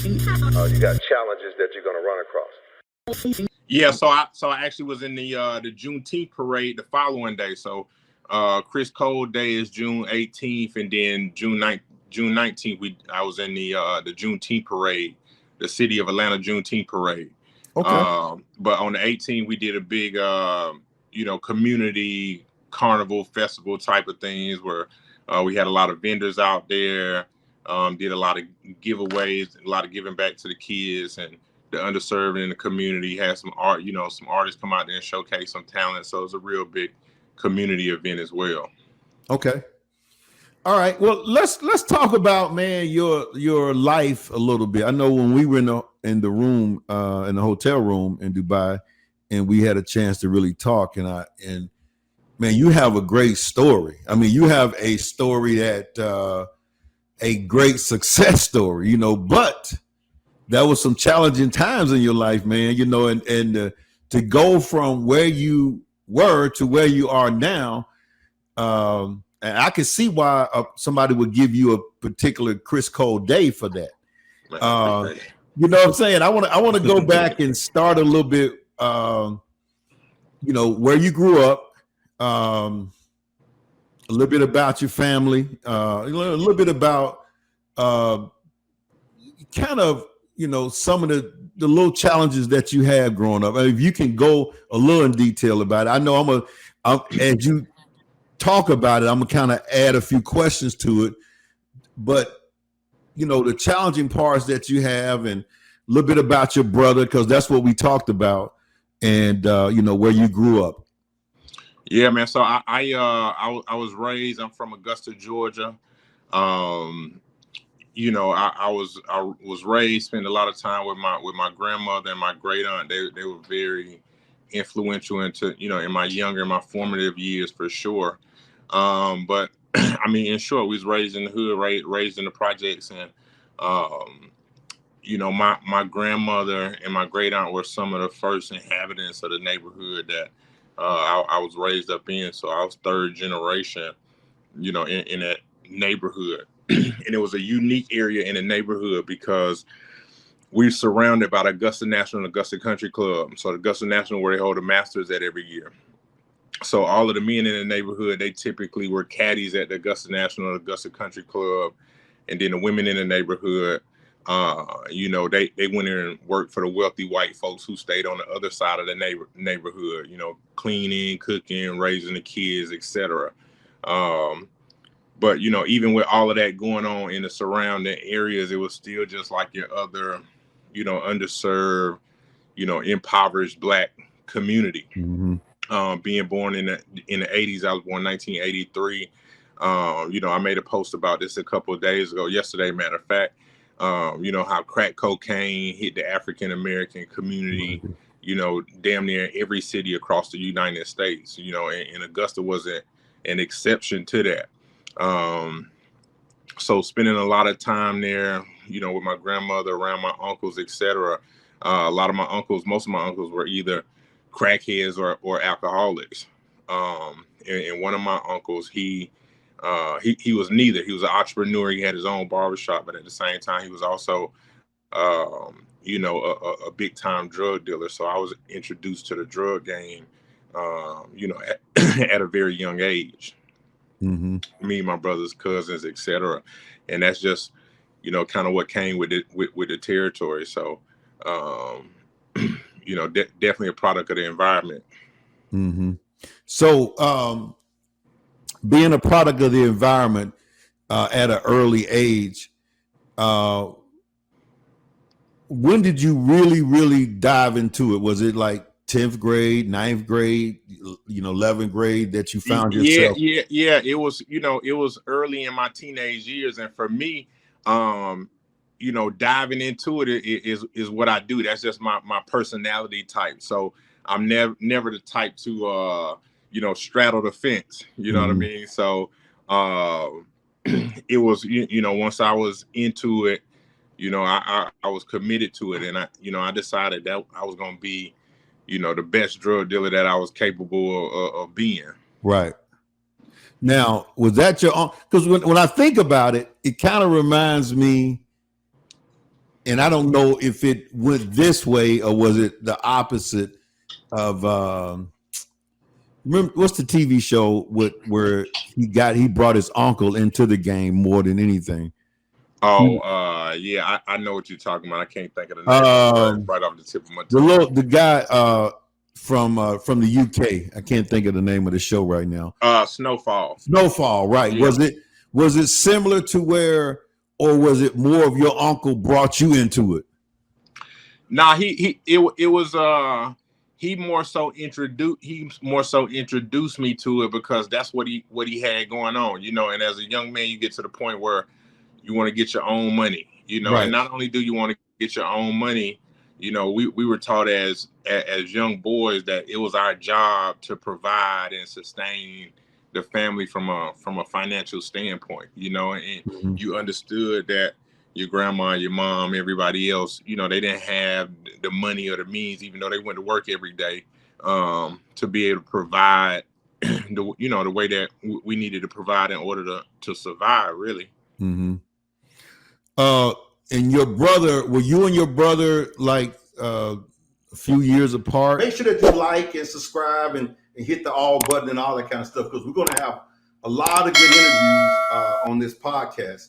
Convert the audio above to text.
You got challenges that you're going to run across. Yeah, so I actually was in the Juneteenth parade the following day. So Chris Cole Day is June 18th, and then June 19th I was in the Juneteenth parade, the City of Atlanta Juneteenth parade. Okay. But on the 18th we did a big community carnival festival type of things where we had a lot of vendors out there, did a lot of giveaways, a lot of giving back to the kids and the underserved in the community. Had some art, some artists come out there and showcase some talent. So it's a real big community event as well. Okay. All right. Well, let's talk about, man, your life a little bit. I know when we were in the room, in the hotel room in Dubai, and we had a chance to really talk, and man, you have a great story. I mean, you have a story that a great success story, but there was some challenging times in your life, man, and to go from where you were to where you are now. And I can see why somebody would give you a particular Chris Cole Day for that. You know what I'm saying? I want to go back and start a little bit, where you grew up, a little bit about your family, a little bit about kind of, some of the little challenges that you had growing up. I mean, if you can go a little in detail about it. I know as you talk about it, I'm gonna kind of add a few questions to it, but the challenging parts that you have, and a little bit about your brother, because that's what we talked about, and where you grew up. Yeah, man. So I was raised. I'm from Augusta, Georgia. I was raised, spent a lot of time with my grandmother and my great aunt. They were very influential into in my formative years for sure. But I mean, in short, we was raised in the hood, raised in the projects, and my grandmother and my great aunt were some of the first inhabitants of the neighborhood that I was raised up in. So I was third generation, in that neighborhood. And it was a unique area in the neighborhood because we're surrounded by the Augusta National and Augusta Country Club. So the Augusta National, where they hold the Masters at every year. So all of the men in the neighborhood, they typically were caddies at the Augusta National and Augusta Country Club. And then the women in the neighborhood, they went in and worked for the wealthy white folks who stayed on the other side of the neighborhood, cleaning, cooking, raising the kids, etc. But, even with all of that going on in the surrounding areas, it was still just like your other, underserved, impoverished Black community. Mm-hmm. Being born in the 80s, I was born in 1983. I made a post about this a couple of days ago, yesterday, matter of fact, how crack cocaine hit the African-American community, damn near every city across the United States, and Augusta wasn't an exception to that. So spending a lot of time there, with my grandmother, around my uncles, etc. Most of my uncles were either crackheads or alcoholics. And one of my uncles, he was neither. He was an entrepreneur. He had his own barbershop, but at the same time, he was also, a big time drug dealer. So I was introduced to the drug game, at a very young age. Mm-hmm. Me, my brothers, cousins, etc. And that's just, kind of what came with it, with the territory. So, definitely a product of the environment. Mm-hmm. So, being a product of the environment at an early age, when did you really, really dive into it? Was it like 10th grade, 9th grade, 11th grade that you found yourself? Yeah. It was, it was early in my teenage years. And for me, diving into it is what I do. That's just my personality type. So I'm never the type to, straddle the fence, you know what I mean? So it was, once I was into it, I was committed to it. And I decided that I was going to be, the best drug dealer that I was capable of being. Right. Now, was that your own? Because when I think about it, it kind of reminds me, and I don't know if it went this way or was it the opposite of remember what's the TV show where he brought his uncle into the game more than anything. Oh, yeah, I know what you're talking about. I can't think of the name right off the tip of my tongue. The guy from the UK. I can't think of the name of the show right now. Snowfall. Snowfall, right? Yeah. Was it similar to where, or was it more of your uncle brought you into it? Nah, it was he more so introduced me to it because that's what he had going on, you know. And as a young man, you get to the point where you want to get your own money, you know. Right. And not only do you want to get your own money, you know, we were taught as young boys that it was our job to provide and sustain the family from a financial standpoint, you know. And you understood that your grandma, your mom, everybody else, you know, they didn't have the money or the means, even though they went to work every day, to be able to provide the way that we needed to provide in order to survive, really. Mm-hmm. And your brother, were you and your brother like a few years apart? Make sure that you like and subscribe and hit the all button and all that kind of stuff, because we're going to have a lot of good interviews on this podcast.